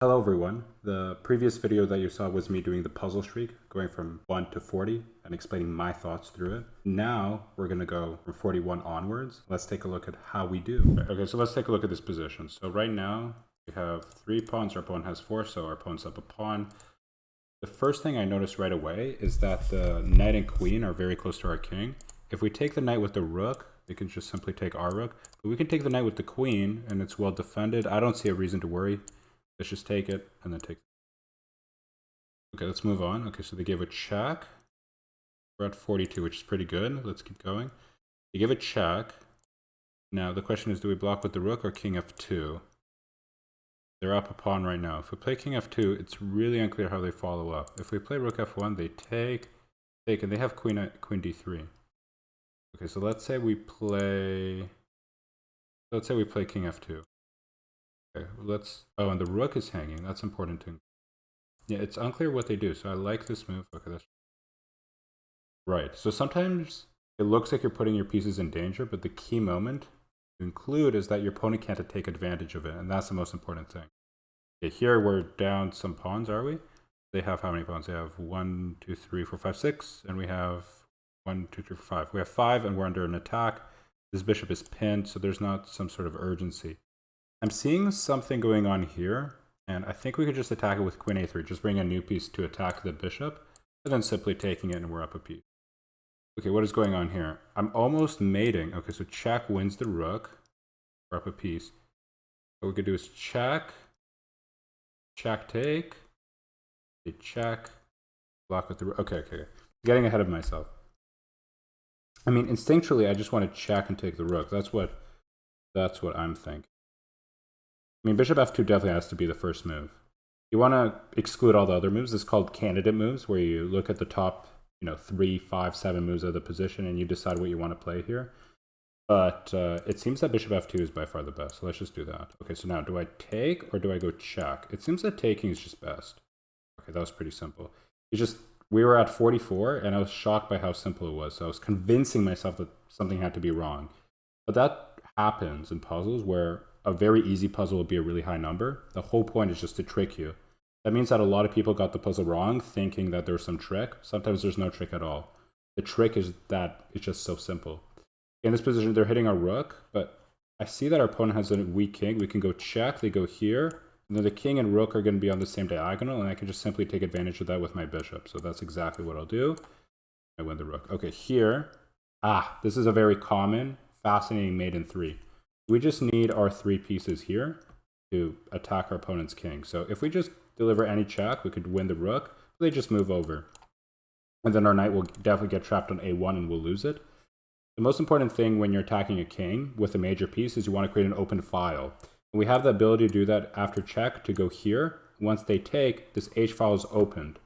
Hello everyone. The previous video that you saw was me doing the puzzle streak, going from 1 to 40 and explaining my thoughts through it. Now we're going to go from 41 onwards. Let's take a look at how we do. Okay, so let's take a look at this position. So right now we have 3 pawns, our opponent has 4, so our opponent's up a pawn. The first thing I notice right away is that the knight and queen are very close to our king. If we take the knight with the rook, we can just simply take our rook. But we can take the knight with the queen and it's well defended. I don't see a reason to worry. Let's just take it and then take. Okay, let's move on. Okay, so they gave a check. We're at 42, which is pretty good. Let's keep going. They give a check. Now the question is, do we block with the rook or king f2? They're up a pawn right now. If we play king f2, it's really unclear how they follow up. If we play rook f1, they take, and they have queen d3. Okay, so let's say we play king f2. Okay, oh, and the rook is hanging. That's important too. Yeah, it's unclear what they do, so I like this move. Okay, that's right. So sometimes it looks like you're putting your pieces in danger, but the key moment to include is that your opponent can't take advantage of it, and that's the most important thing. Okay, here we're down some pawns, are we? They have how many pawns? They have 1, 2, 3, 4, 5, 6, and we have 1, 2, 3, 4, 5. We have 5, and we're under an attack. This bishop is pinned, so there's not some sort of urgency. I'm seeing something going on here, and I think we could just attack it with queen a3, just bring a new piece to attack the bishop, and then simply taking it and we're up a piece. Okay, what is going on here? I'm almost mating. Okay, so check wins the rook. We're up a piece. What we could do is check, take, check, block with the rook. Okay. Getting ahead of myself. I mean, instinctually, I just want to check and take the rook. That's what I'm thinking. I mean, bishop f2 definitely has to be the first move. You want to exclude all the other moves. This is called candidate moves, where you look at the top, 3, 5, 7 moves of the position, and you decide what you want to play here. But it seems that bishop f2 is by far the best, so let's just do that. Okay, so now, do I take or do I go check? It seems that taking is just best. Okay, that was pretty simple. We were at 44, and I was shocked by how simple it was, so I was convincing myself that something had to be wrong. But that happens in puzzles where a very easy puzzle will be a really high number. The whole point is just to trick you. That means that a lot of people got the puzzle wrong, thinking that there's some trick. Sometimes there's no trick at all. The trick is that it's just so simple. In this position, they're hitting our rook, but I see that our opponent has a weak king. We can go check, they go here, and then the king and rook are going to be on the same diagonal, and I can just simply take advantage of that with my bishop. So that's exactly what I'll do. I win the rook. Okay, here, this is a very common, fascinating mate in 3. We just need our 3 pieces here to attack our opponent's king. So if we just deliver any check, we could win the rook. They just move over. And then our knight will definitely get trapped on a1 and we'll lose it. The most important thing when you're attacking a king with a major piece is you want to create an open file. And we have the ability to do that after check to go here. Once they take, this h file is opened.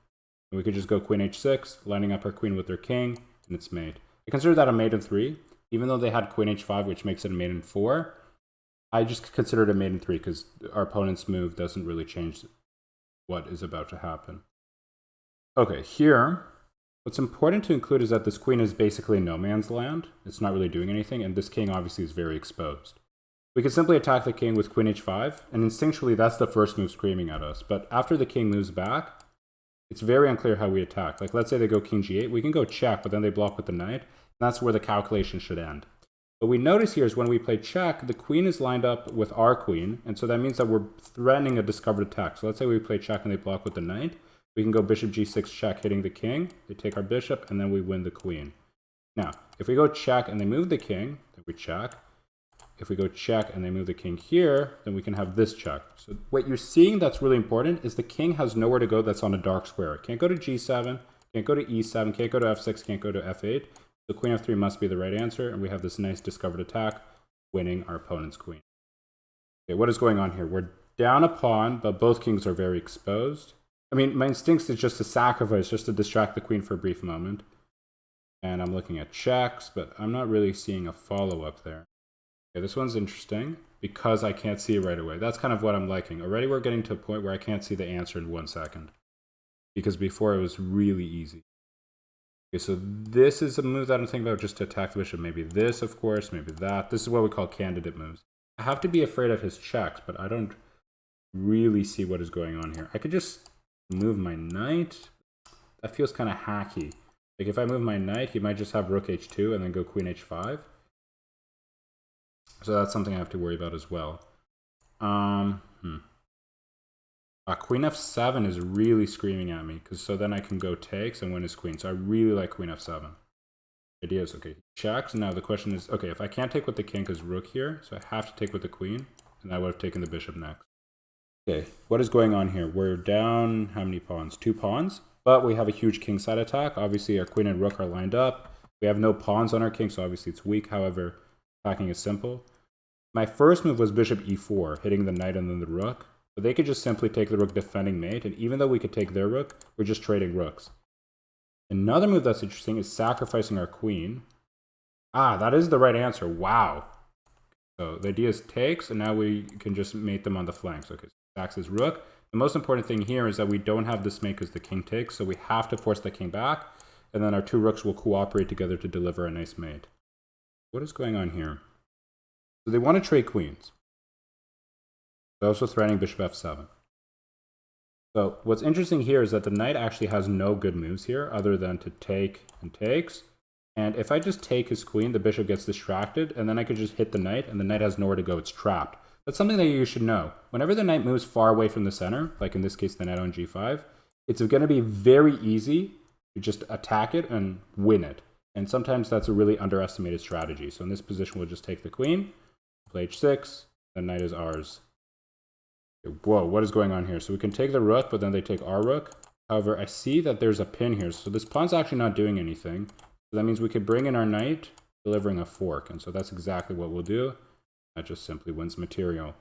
And we could just go queen h6, lining up our queen with their king, and it's mate. I consider that a mate in 3. Even though they had queen h5, which makes it a mate in 4, I just consider it a mate in 3 because our opponent's move doesn't really change what is about to happen. Okay, here, what's important to include is that this queen is basically no man's land. It's not really doing anything, and this king obviously is very exposed. We could simply attack the king with queen h5, and instinctually that's the first move screaming at us. But after the king moves back, it's very unclear how we attack. Like, let's say they go king g8, we can go check, but then they block with the knight. That's where the calculation should end. What we notice here is when we play check, the queen is lined up with our queen, and so that means that we're threatening a discovered attack. So let's say we play check and they block with the knight. We can go bishop g6 check, hitting the king. They take our bishop, and then we win the queen. Now, if we go check and they move the king, then we check. If we go check and they move the king here, then we can have this check. So what you're seeing that's really important is the king has nowhere to go that's on a dark square. Can't go to g7, can't go to e7, can't go to f6, can't go to f8. So queen f3 must be the right answer, and we have this nice discovered attack, winning our opponent's queen. Okay, what is going on here? We're down a pawn, but both kings are very exposed. I mean, my instincts is just to sacrifice, just to distract the queen for a brief moment. And I'm looking at checks, but I'm not really seeing a follow-up there. Okay, this one's interesting, because I can't see it right away. That's kind of what I'm liking. Already we're getting to a point where I can't see the answer in 1 second. Because before it was really easy. Okay, so this is a move that I'm thinking about just to attack the bishop. Maybe this, of course, maybe that. This is what we call candidate moves. I have to be afraid of his checks, but I don't really see what is going on here. I could just move my knight. That feels kind of hacky. Like if I move my knight, he might just have rook h2 and then go queen h5. So that's something I have to worry about as well. Queen f7 is really screaming at me, because so then I can go takes and win his queen. So I really like queen f7. Idea is, okay, checks. Now the question is, okay, if I can't take with the king because rook here, so I have to take with the queen, and I would have taken the bishop next. Okay, what is going on here? We're down how many pawns? 2 pawns, but we have a huge kingside attack. Obviously, our queen and rook are lined up. We have no pawns on our king, so obviously it's weak. However, attacking is simple. My first move was bishop e4, hitting the knight and then the rook. But they could just simply take the rook defending mate, and even though we could take their rook, we're just trading rooks. Another move that's interesting is sacrificing our queen. That is the right answer. Wow. So the idea is takes, and now we can just mate them on the flanks. Okay, so sacks his rook. The most important thing here is that we don't have this mate because the king takes, so we have to force the king back, and then our 2 rooks will cooperate together to deliver a nice mate. What is going on here? So they want to trade queens. They're also threatening bishop f7. So what's interesting here is that the knight actually has no good moves here other than to take and takes. And if I just take his queen, the bishop gets distracted, and then I could just hit the knight, and the knight has nowhere to go. It's trapped. That's something that you should know. Whenever the knight moves far away from the center, like in this case the knight on g5, it's going to be very easy to just attack it and win it. And sometimes that's a really underestimated strategy. So in this position, we'll just take the queen, play h6, the knight is ours. Whoa, what is going on here? So we can take the rook, but then they take our rook. However, I see that there's a pin here. So this pawn's actually not doing anything. So that means we could bring in our knight, delivering a fork. And so that's exactly what we'll do. That just simply wins material.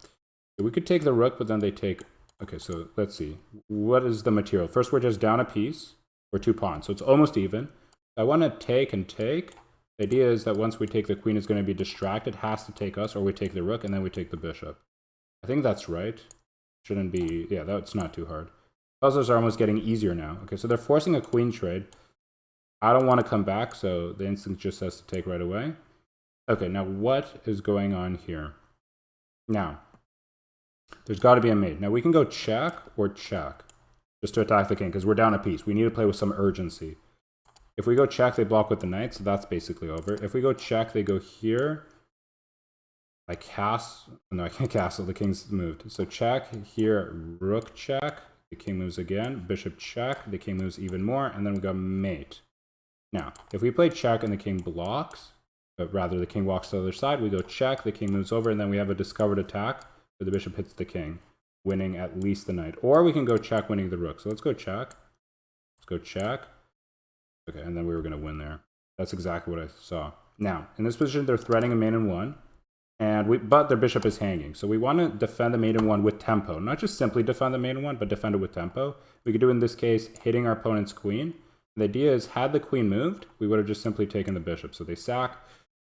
So we could take the rook, but then they take... Okay, so let's see. What is the material? First, we're just down a piece. We're 2 pawns, so it's almost even. I want to take and take. The idea is that once we take the queen, it's going to be distracted, has to take us, or we take the rook, and then we take the bishop. I think that's right. Shouldn't be, yeah, that's not too hard. Puzzles are almost getting easier now. Okay, so they're forcing a queen trade. I don't want to come back, so the instinct just says to take right away. Okay, now what is going on here? Now, there's got to be a mate. Now we can go check or check just to attack the king, because we're down a piece. We need to play with some urgency. If we go check, they block with the knight, so that's basically over. If we go check, they go here. I castle. No, I can't castle. The king's moved. So check here, rook check. The king moves again. Bishop check. The king moves even more, and then we go mate. Now, if we play check and the king blocks, but rather the king walks to the other side, we go check. The king moves over, and then we have a discovered attack where the bishop hits the king, winning at least the knight. Or we can go check, winning the rook. So let's go check. Let's go check. Okay, and then we were going to win there. That's exactly what I saw. Now, in this position, they're threatening a mate in 1. But their bishop is hanging. So we want to defend the mate in 1 with tempo. Not just simply defend the mate in 1, but defend it with tempo. We could do in this case, hitting our opponent's queen. The idea is, had the queen moved, we would have just simply taken the bishop. So they sack.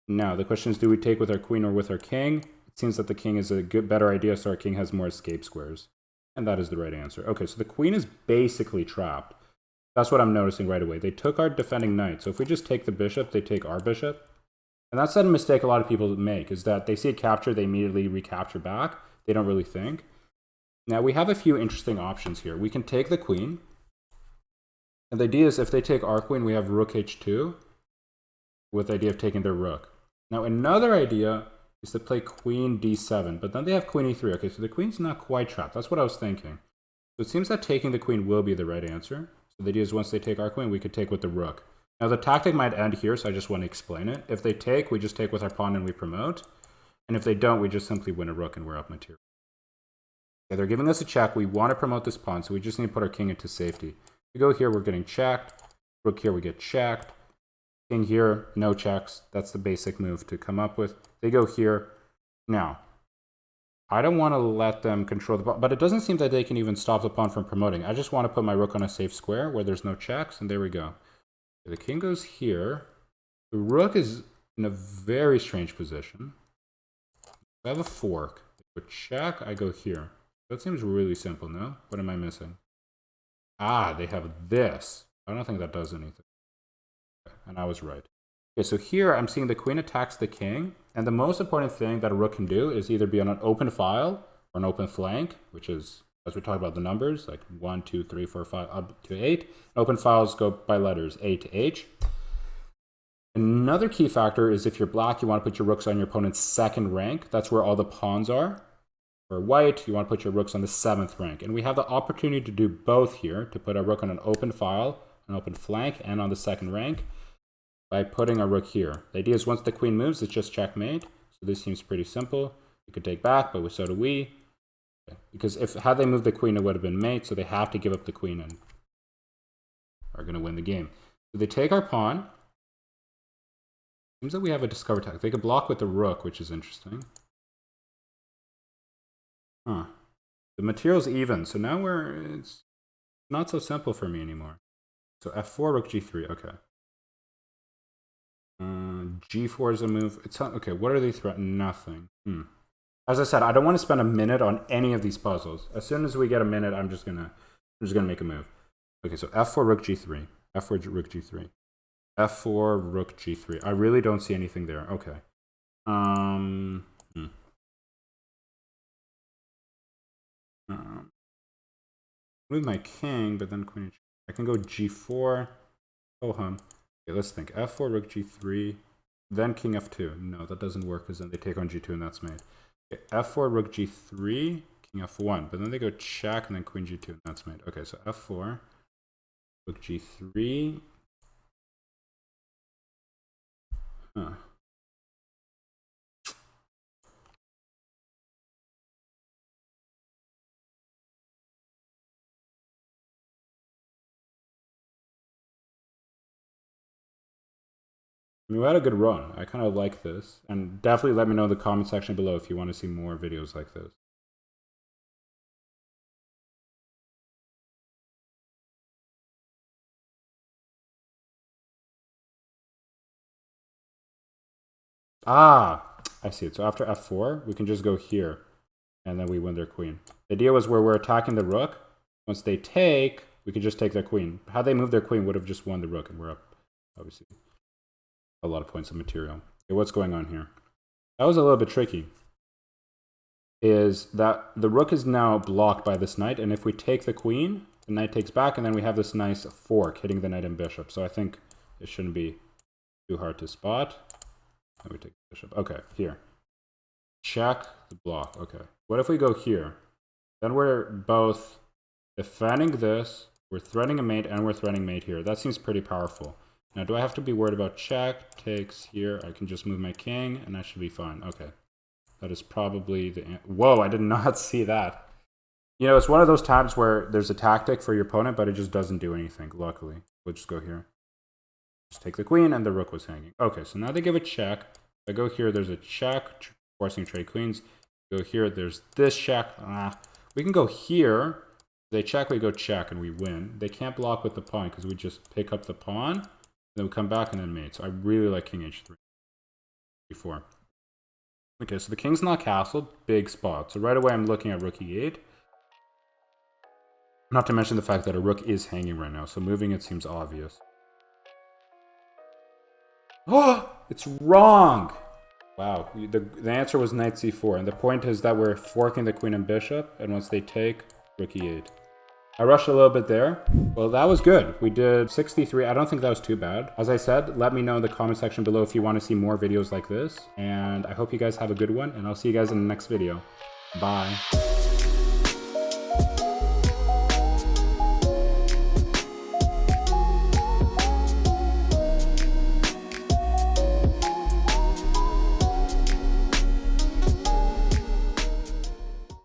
Now, the question is, do we take with our queen or with our king? It seems that the king is a better idea, so our king has more escape squares. And that is the right answer. Okay, so the queen is basically trapped. That's what I'm noticing right away. They took our defending knight. So if we just take the bishop, they take our bishop. And that's a mistake a lot of people make, is that they see it capture, they immediately recapture back. They don't really think. Now, we have a few interesting options here. We can take the queen. And the idea is, if they take our queen, we have rook h2 with the idea of taking their rook. Now, another idea is to play queen d7, but then they have queen e3. Okay, so the queen's not quite trapped. That's what I was thinking. So it seems that taking the queen will be the right answer. So the idea is, once they take our queen, we could take with the rook. Now, the tactic might end here, so I just want to explain it. If they take, we just take with our pawn and we promote. And if they don't, we just simply win a rook and we're up material. Okay, they're giving us a check. We want to promote this pawn, so we just need to put our king into safety. We go here, we're getting checked. Rook here, we get checked. King here, no checks. That's the basic move to come up with. They go here. Now, I don't want to let them control the pawn, but it doesn't seem that they can even stop the pawn from promoting. I just want to put my rook on a safe square where there's no checks, and there we go. The king goes here. The rook is in a very strange position. I have a fork. If I check, I go here. That seems really simple, no? What am I missing? They have this. I don't think that does anything. Okay, and I was right. Okay, so here I'm seeing the queen attacks the king. And the most important thing that a rook can do is either be on an open file or an open flank, which is, as we talk about the numbers, like 1, 2, 3, 4, 5, up to 8. Open files go by letters A to H. Another key factor is if you're black, you want to put your rooks on your opponent's 2nd rank. That's where all the pawns are. For white, you want to put your rooks on the 7th rank. And we have the opportunity to do both here, to put our rook on an open file, an open flank, and on the 2nd rank by putting our rook here. The idea is once the queen moves, it's just checkmate. So this seems pretty simple. You could take back, but so do we. Okay. Because had they moved the queen, it would have been mate, so they have to give up the queen and are going to win the game. So they take our pawn. Seems that we have a discover tactic. They can block with the rook, which is interesting. Huh. The material's even, so now it's not so simple for me anymore. So f4, rook g3, okay. G4 is a move. It's not, okay, what are they threatening? Nothing. As I said, I don't want to spend a minute on any of these puzzles. As soon as we get a minute, I'm just gonna make a move. Okay, so f4, rook g3. f4, rook g3. f4, rook g3. I really don't see anything there. Okay. Move my king, but then queen. I can go g4. Oh hum. Okay, let's think. f4, rook g3, then king f2. No, that doesn't work because then they take on g2 and that's made. Okay, f4, rook g3, king f1, but then they go check and then queen g2 and that's made. Okay, so f4, rook g3. Huh. I mean, we had a good run. I kind of like this. And definitely let me know in the comment section below if you want to see more videos like this. Ah, I see it. So after f4, we can just go here. And then we win their queen. The idea was where we're attacking the rook. Once they take, we could just take their queen. Had they moved their queen, would have just won the rook. And we're up, obviously, a lot of points of material. Okay, what's going on here? That was a little bit tricky. Is that the rook is now blocked by this knight, and if we take the queen, the knight takes back, and then we have this nice fork hitting the knight and bishop. So I think it shouldn't be too hard to spot. And we take the bishop. Okay, here. Check the block. Okay. What if we go here? Then we're both defending this, we're threatening a mate, and we're threatening mate here. That seems pretty powerful. Now, do I have to be worried about check, takes here? I can just move my king, and that should be fine. Okay. That is probably the... Whoa, I did not see that. You know, it's one of those times where there's a tactic for your opponent, but it just doesn't do anything, luckily. We'll just go here. Just take the queen, and the rook was hanging. Okay, so now they give a check. If I go here, there's a check, forcing trade queens. Go here, there's this check. We can go here. They check, we go check, and we win. They can't block with the pawn because we just pick up the pawn. Then we come back and then mate. So I really like king h3. Before. Okay, so the king's not castled. Big spot. So right away I'm looking at rook e8. Not to mention the fact that a rook is hanging right now. So moving it seems obvious. Oh! It's wrong! Wow. The answer was knight c4. And the point is that we're forking the queen and bishop. And once they take, rook e8. I rushed a little bit there. Well, that was good. We did 63. I don't think that was too bad. As I said, let me know in the comment section below if you want to see more videos like this. And I hope you guys have a good one. And I'll see you guys in the next video. Bye.